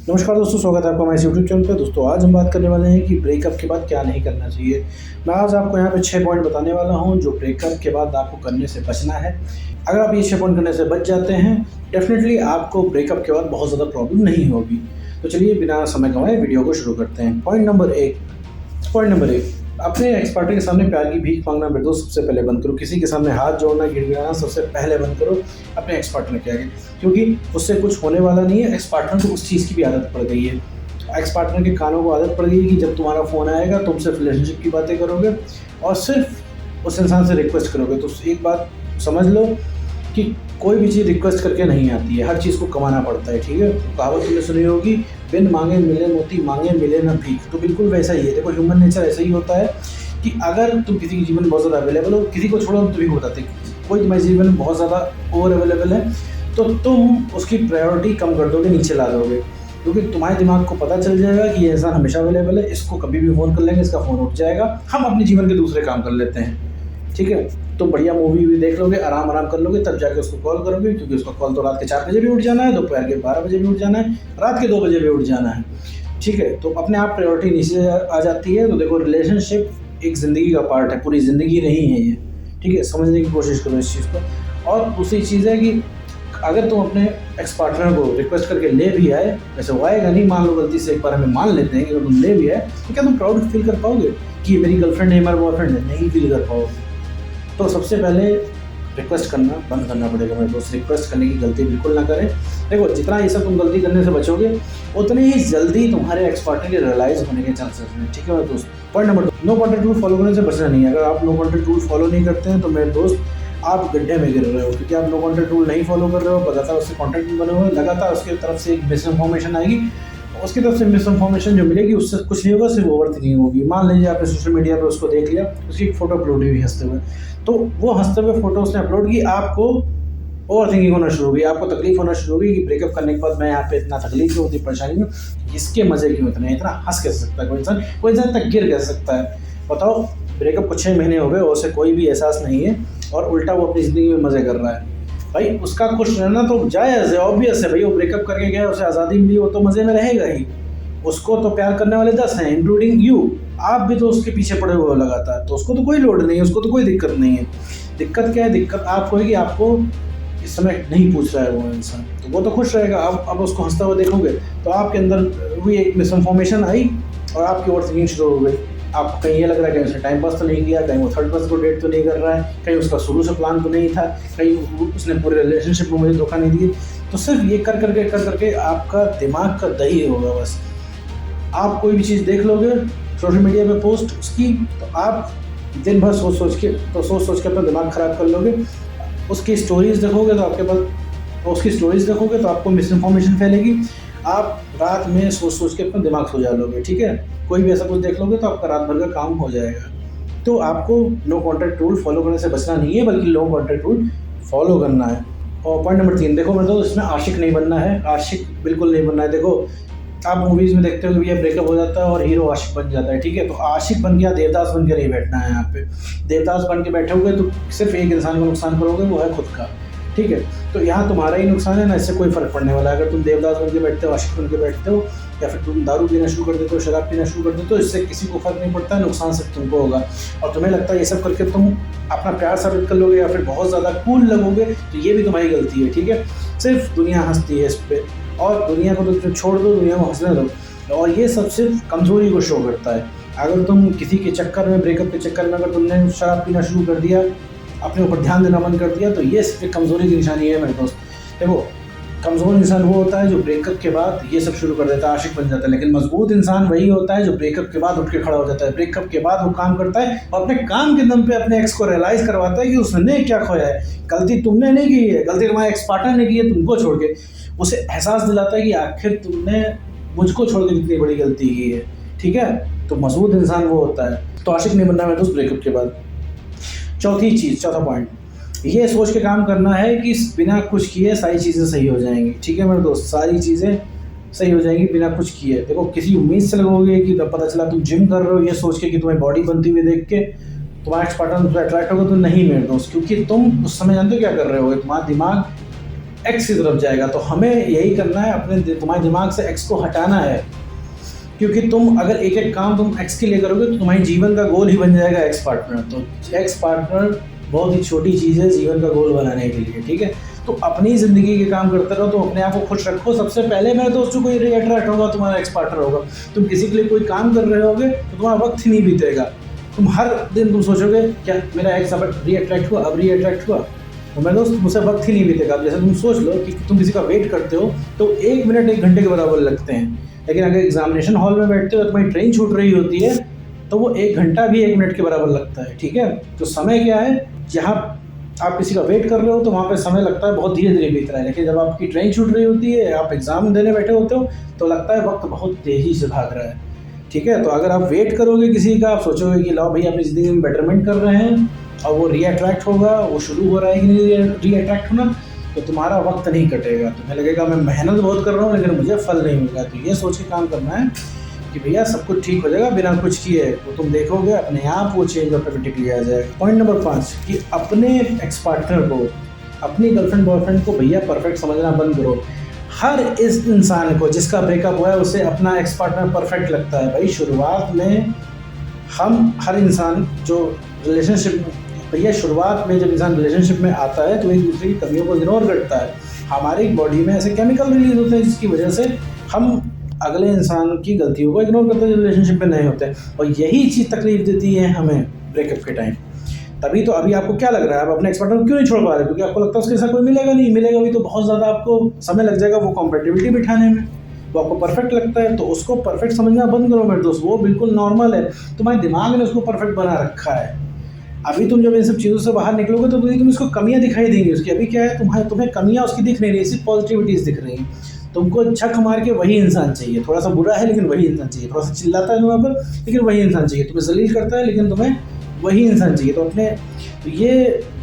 नमस्कार दोस्तों, स्वागत है आपका हमारे यूट्यूब चैनल पे। दोस्तों आज हम बात करने वाले हैं कि ब्रेकअप के बाद क्या नहीं करना चाहिए। मैं आज आपको यहाँ पे 6 पॉइंट बताने वाला हूँ जो ब्रेकअप के बाद आपको करने से बचना है। अगर आप ये 6 पॉइंट करने से बच जाते हैं, डेफिनेटली आपको ब्रेकअप के बाद बहुत ज़्यादा प्रॉब्लम नहीं होगी। तो चलिए बिना समय गंवाए वीडियो को शुरू करते हैं। पॉइंट नंबर 1, अपने एक्स पार्टनर के सामने प्यार की भीख मांगना मेरे दोस्त सबसे पहले बंद करो। किसी के सामने हाथ जोड़ना, गिड़गिड़ाना सबसे पहले बंद करो अपने एक्स पार्टनर के आगे, क्योंकि उससे कुछ होने वाला नहीं है। एक्स पार्टनर को उस चीज़ की भी आदत पड़ गई है। एक्स पार्टनर के कानों को आदत पड़ गई है कि जब तुम्हारा फ़ोन आएगा तुम सिर्फ रिलेशनशिप की बातें करोगे और सिर्फ उस इंसान से रिक्वेस्ट करोगे। तो एक बात समझ लो कि कोई भी चीज़ रिक्वेस्ट करके नहीं आती है, हर चीज़ को कमाना पड़ता है। ठीक है, कहावत तुमने सुनी होगी, बिन मांगे मिले मोती, मांगे मिले न भीख। तो बिल्कुल वैसा ही है। देखो, ह्यूमन नेचर ऐसा ही होता है कि अगर तुम किसी के जीवन में बहुत ज़्यादा अवेलेबल हो, किसी को छोड़ो तुम भी बताते, कोई तुम्हारे जीवन में बहुत ज़्यादा ओवर अवेलेबल है, तो तुम उसकी प्रायोरिटी कम कर दोगे, नीचे ला दोगे, क्योंकि तुम्हारे दिमाग को पता चल जाएगा कि ये इंसान हमेशा अवेलेबल है, इसको कभी भी फ़ोन कर लेंगे, इसका फ़ोन उठ जाएगा, हम अपने जीवन के दूसरे काम कर लेते हैं। ठीक है, तो बढ़िया मूवी भी देख लोगे, आराम कर लोगे, तब जाके उसको कॉल करोगे, क्योंकि उसका कॉल तो रात के 4 बजे भी उठ जाना है, दोपहर के 12 बजे भी उठ जाना है, रात के 2 बजे भी उठ जाना है। ठीक है, तो अपने आप प्रायोरिटी नीचे आ जाती है। तो देखो, रिलेशनशिप एक ज़िंदगी का पार्ट है, पूरी ज़िंदगी नहीं है ये। ठीक है, समझने की कोशिश करो इस चीज़ को। और दूसरी चीज़ है कि अगर तुम अपने एक्स पार्टनर को रिक्वेस्ट करके ले भी आए, वैसे वो आएगा नहीं, मान लो गलती से एक बार हमें मान लेते हैं कि अगर तुम ले भी आए, तो क्या तुम प्राउड फील कर पाओगे कि मेरी गर्लफ्रेंड है, हमारा बॉयफ्रेंड है? नहीं फील कर पाओगे। तो सबसे पहले रिक्वेस्ट करना बंद करना पड़ेगा मेरे दोस्त। रिक्वेस्ट करने की गलती बिल्कुल ना करें। देखो, जितना ये सब तुम गलती करने से बचोगे, उतनी ही जल्दी तुम्हारे एक्स पार्टनर के रियलाइज होने के चांसेस हैं। ठीक है मेरे दोस्त। Point number 2, no contact rule follow करने से बचना नहीं है। अगर आप नो कॉन्टैक्ट रूल फॉलो नहीं करते हैं तो मेरे दोस्त आप गड्ढे में गिर रहे हो, क्योंकि आप नो कॉन्टैक्ट रूल नहीं फॉलो कर रहे हो, लगातार उससे कॉन्टैक्ट में बने हुए, लगातार उसकी तरफ से एक मिस इन्फॉर्मेशन आएगी, उसकी तरफ से मिस इन्फॉर्मेशन जो मिलेगी उससे कुछ नहीं होगा, सिर्फ ओवर थिंकिंग होगी। मान लीजिए आपने सोशल मीडिया पर उसको देख लिया, उसकी एक फ़ोटो अपलोड हुई हंसते हुए, तो वो हंसते हुए फ़ोटो उसने अपलोड की, आपको ओवर थिंकिंग होना शुरू हो गई, आपको तकलीफ होना शुरू हो गई कि ब्रेकअप करने के बाद मैं यहाँ पे इतना तकलीफ क्यों होती, परेशानी में, इसके मज़े क्यों इतना हंस कैसे सकता है कोई इंसान तक गिर कैसे सकता है? बताओ, ब्रेकअप को 6 महीने हो गए और उसे कोई भी एहसास नहीं है और उल्टा वो अपनी ज़िंदगी में मज़े कर रहा है। भाई, उसका खुश रहना तो जायज़ है, ऑब्वियस है भाई। वो ब्रेकअप करके गया, उसे आज़ादी मिली, वो तो मज़े में रहेगा ही। उसको तो प्यार करने वाले 10 हैं, इंक्लूडिंग यू। आप भी तो उसके पीछे पड़े हुए हो लगातार, तो उसको तो कोई लोड नहीं है, उसको तो कोई दिक्कत नहीं है। दिक्कत क्या है? दिक्कत आपको है कि आपको इस समय नहीं पूछ रहा है वो इंसान, तो वो तो खुश रहेगा। अब उसको हंसता हुआ देखोगे तो आपके अंदर हुई एक मिस इन्फॉर्मेशन आई और आपकी ओवर थिंकिंग शुरू हो गई। आपको कहीं ये लग रहा है कहीं उसने टाइम पास तो नहीं किया, कहीं वो थर्ड पर्सन को डेट तो नहीं कर रहा है, कहीं उसका शुरू से प्लान तो नहीं था, कहीं उसने पूरे रिलेशनशिप में मुझे धोखा नहीं दिया। तो सिर्फ ये कर करके आपका दिमाग का दही होगा बस। आप कोई भी चीज़ देख लोगे सोशल मीडिया पे पोस्ट उसकी, तो आप दिन भर सोच सोच के अपना दिमाग ख़राब कर लोगे। उसकी स्टोरीज़ देखोगे तो आपको मिस इन्फॉर्मेशन फैलेगी। आप रात में सोच के अपना दिमाग सो जा लोगे। ठीक है, कोई भी ऐसा कुछ देख लोगे तो आपका रात भर का काम हो जाएगा। तो आपको नो कॉन्टैक्ट रूल फॉलो करने से बचना नहीं है, बल्कि नो कॉन्टैक्ट रूल फॉलो करना है। और पॉइंट नंबर 3, देखो मेरे दोस्त, इसमें आशिक नहीं बनना है, आशिक बिल्कुल नहीं बनना है। देखो, आप मूवीज़ में देखते हो कि भैया ब्रेकअप हो जाता है और हीरो आशिक बन जाता है। ठीक है, तो आशिक बन गया, देवदास बन के नहीं बैठना है यहाँ पे। देवदास बन के बैठोगे तो सिर्फ एक इंसान को नुकसान करोगे, वो है खुद का। ठीक है, तो यहाँ तुम्हारा ही नुकसान है ना, इससे कोई फ़र्क पड़ने वाला है। अगर तुम देवदास बन के बैठते हो, आशिक बन के बैठते हो, या फिर तुम दारू पीना शुरू कर देते हो, शराब पीना शुरू कर देते हो, इससे किसी को फ़र्क नहीं पड़ता है, नुकसान सिर्फ तुमको होगा। और तुम्हें लगता है ये सब करके तुम अपना प्यार साबित कर लोगे या फिर बहुत ज़्यादा कूल लगोगे, तो ये भी तुम्हारी गलती है। ठीक है, सिर्फ दुनिया हंसती है इस पर, और दुनिया को तो छोड़ दो, दुनिया को हंसने दो। और ये सब सिर्फ कमज़ोरी को शो करता है। अगर तुम किसी के चक्कर में, ब्रेकअप के चक्कर में अगर तुमने शराब पीना शुरू कर दिया, अपने ऊपर ध्यान देना बंद कर दिया, तो ये सिर्फ एक कमज़ोरी की निशानी है मेरे दोस्त। देखो, कमज़ोर इंसान वो होता है जो ब्रेकअप के बाद ये सब शुरू कर देता है, आशिक बन जाता है। लेकिन मजबूत इंसान वही होता है जो ब्रेकअप के बाद उठ के खड़ा हो जाता है। ब्रेकअप के बाद वो काम करता है और अपने काम के दम पे अपने एक्स को रियलाइज़ करवाता है कि उसने क्या खोया है। गलती तुमने नहीं की है, गलती तुम्हारे एक्स पार्टनर ने की है तुमको छोड़ के। उसे एहसास दिलाता है कि आखिर तुमने मुझको छोड़ के कितनी बड़ी गलती की है। ठीक है, तो मजबूत इंसान वो होता है। तो आशिक नहीं बनना मेरे दोस्त ब्रेकअप के बाद। चौथा पॉइंट, ये सोच के काम करना है कि बिना कुछ किए सारी चीज़ें सही हो जाएंगी। ठीक है मेरे दोस्त, सारी चीज़ें सही हो जाएंगी बिना कुछ किए। देखो, किसी उम्मीद से लगोगे कि तब पता चला तुम जिम कर रहे हो ये सोच के कि तुम्हारी बॉडी बनती हुई देख के तुम्हारा एक्स पार्टनर तुमसे अट्रैक्ट होगा, तो नहीं मेरे दोस्त, क्योंकि तुम उस समय जानते हो क्या कर रहे हो। तुम्हारा दिमाग एक्स की तरफ जाएगा। तो हमें यही करना है, अपने तुम्हारे दिमाग से एक्स को हटाना है, क्योंकि तुम अगर एक एक काम तुम एक्स के लिए करोगे तो तुम्हारे जीवन का गोल ही बन जाएगा एक्स पार्टनर। तो एक्स पार्टनर बहुत ही छोटी चीज़ है जीवन का गोल बनाने के लिए, ठीक है। तो अपनी ज़िंदगी के काम करते रहो, तो अपने आप को खुश रखो। सबसे पहले मेरे दोस्तों को ये अट्रैक्ट होगा, तुम्हारा एक्स पार्टनर होगा। तुम किसी के लिए कोई काम कर रहे होगे तो तुम्हारा वक्त ही नहीं बीतेगा। तुम हर दिन तुम सोचोगे क्या मेरा एक्स अब रीअट्रैक्ट हुआ, अब रीअट्रैक्ट हुआ, तो मेरे दोस्त मुझसे वक्त ही नहीं बीतेगा। अब जैसे तुम सोच लो कि तुम किसी का वेट करते हो तो 1 मिनट 1 घंटे के बराबर लगते हैं, लेकिन अगर एग्जामिनेशन हॉल में बैठते हो तुम्हारी ट्रेन छूट रही होती है तो वो 1 घंटा भी 1 मिनट के बराबर लगता है, ठीक है। तो समय क्या है, जहाँ आप किसी का वेट कर रहे हो तो वहाँ पे समय लगता है बहुत धीरे धीरे बीत रहा है, लेकिन जब आपकी ट्रेन छूट रही होती है, आप एग्ज़ाम देने बैठे होते हो तो लगता है वक्त बहुत तेज़ी से भाग रहा है, ठीक है। तो अगर आप वेट करोगे किसी का, आप सोचोगे कि लाओ भाई अपनी ज़िंदगी में बेटरमेंट कर रहे हैं और वो रीअट्रैक्ट होगा, वो शुरू हो रहा है कि नहीं रीअट्रैक्ट होना, तो तुम्हारा वक्त नहीं कटेगा। तुम्हें लगेगा मैं मेहनत बहुत कर रहा हूँ लेकिन मुझे फल नहीं मिला। तो ये सोच के काम करना है कि भैया सब कुछ ठीक हो जाएगा बिना कुछ किए, तो तुम देखोगे अपने आप वो चेंज ऑटोमेटिकली आ जाएगा। पॉइंट नंबर 5 कि अपने एक्स पार्टनर को, अपनी गर्लफ्रेंड बॉयफ्रेंड को भैया परफेक्ट समझना बंद करो। हर इस इंसान को जिसका ब्रेकअप हुआ है उसे अपना एक्स पार्टनर परफेक्ट लगता है। भाई शुरुआत में हम हर इंसान जो रिलेशनशिप, भैया शुरुआत में जब इंसान रिलेशनशिप में आता है तो एक दूसरे की कमियों को इग्नोर करता है। हमारी बॉडी में ऐसे केमिकल रिलीज होते हैं जिसकी वजह से हम अगले इंसान की गलतियों को इग्नोर करते हैं जो रिलेशनशिप में नहीं होते, और यही चीज़ तकलीफ देती है हमें ब्रेकअप के टाइम। तभी तो अभी आपको क्या लग रहा है, आप अपने एक्स पार्टनर को क्यों नहीं छोड़ पा रहे? क्योंकि आपको लगता है उसके साथ कोई मिलेगा नहीं, मिलेगा भी तो बहुत ज़्यादा आपको समय लग जाएगा वो कॉम्पेटिबिलिटी बिठाने में। वो आपको परफेक्ट लगता है तो उसको परफेक्ट समझना बंद करो मेरे दोस्त, वो बिल्कुल नॉर्मल है, तुम्हारे दिमाग ने उसको परफेक्ट बना रखा है। अभी तुम जब इन सब चीज़ों से बाहर निकलोगे तो तुम इसको कमियां दिखाई देंगी उसकी। अभी क्या है, तुम्हें कमियां उसकी दिख नहीं रही, सिर्फ पॉजिटिविटीज़ दिख रही हैं। तुमको छक मार के वही इंसान चाहिए, थोड़ा सा बुरा है लेकिन वही इंसान चाहिए, थोड़ा सा चिल्लाता है तुम्हारे पर लेकिन वही इंसान चाहिए, तुम्हें जलील करता है लेकिन तुम्हें वही इंसान चाहिए। तो ये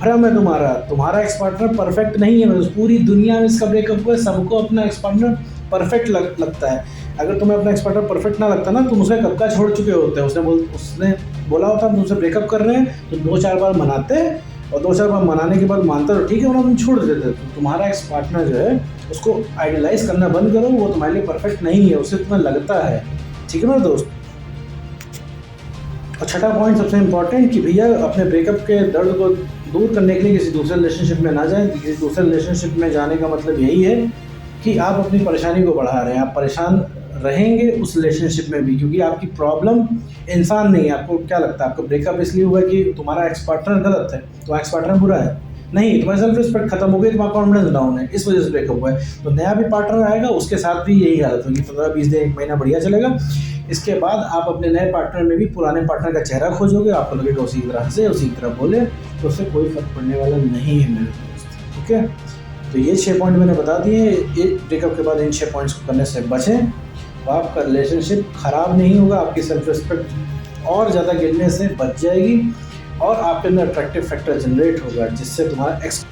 भ्रम है तुम्हारा एक्स पार्टनर परफेक्ट नहीं है। पूरी दुनिया में इसका ब्रेकअप हुआ है, सबको अपना एक्स पार्टनर परफेक्ट लगता है। अगर तुम्हें अपना एक्स पार्टनर परफेक्ट ना लगता ना, तुम उसे कब का छोड़ चुके होते हैं। उसने बोला होता हम तुमसे ब्रेकअप कर रहे हैं, तो 2-4 बार मनाते, और 2-4 बार मनाने के बाद मानता तो ठीक है, वरना तुम छोड़ देते। तो तुम्हारा एक्स पार्टनर जो है उसको आइडियलाइज करना बंद करो, वो तुम्हारे लिए परफेक्ट नहीं है, उससे तुम्हें लगता है, ठीक है मेरे दोस्त। और छठा पॉइंट सबसे इम्पॉर्टेंट कि भैया अपने ब्रेकअप के दर्द को दूर करने के लिए किसी दूसरे रिलेशनशिप में ना जाएं। किसी दूसरे रिलेशनशिप में जाने का मतलब यही है कि आप अपनी परेशानी को बढ़ा रहे हैं, आप परेशान रहेंगे उस रिलेशनशिप में भी, क्योंकि आपकी प्रॉब्लम इंसान नहीं है। आपको क्या लगता है आपको ब्रेकअप इसलिए हुआ कि तुम्हारा एक्स पार्टनर गलत है, तो एक्स पार्टनर बुरा है? नहीं, तुम्हारी सेल्फ रिस्पेक्ट खत्म हो गई, तुम्हारा कॉन्फिडेंस डाउन है, इस वजह से ब्रेकअप हुआ है। तो नया भी पार्टनर आएगा, उसके साथ भी यही हालत होगी, 15-20 दिन 1 महीना बढ़िया चलेगा। इसके बाद आप अपने नए पार्टनर में भी पुराने पार्टनर का चेहरा खोजोगे, आपको लगेगा उसी तरह से उसी तरह बोले, तो उससे कोई फर्क पड़ने वाला नहीं है मेरे दोस्त, ठीक है। तो ये 6 पॉइंट मैंने बता दिए। एक ब्रेकअप के बाद इन 6 पॉइंट्स को करने से बचें, तो आपका रिलेशनशिप ख़राब नहीं होगा, आपकी सेल्फ रिस्पेक्ट और ज़्यादा गिरने से बच जाएगी, और आपके अंदर अट्रैक्टिव फैक्टर जनरेट होगा जिससे तुम्हारा एक्स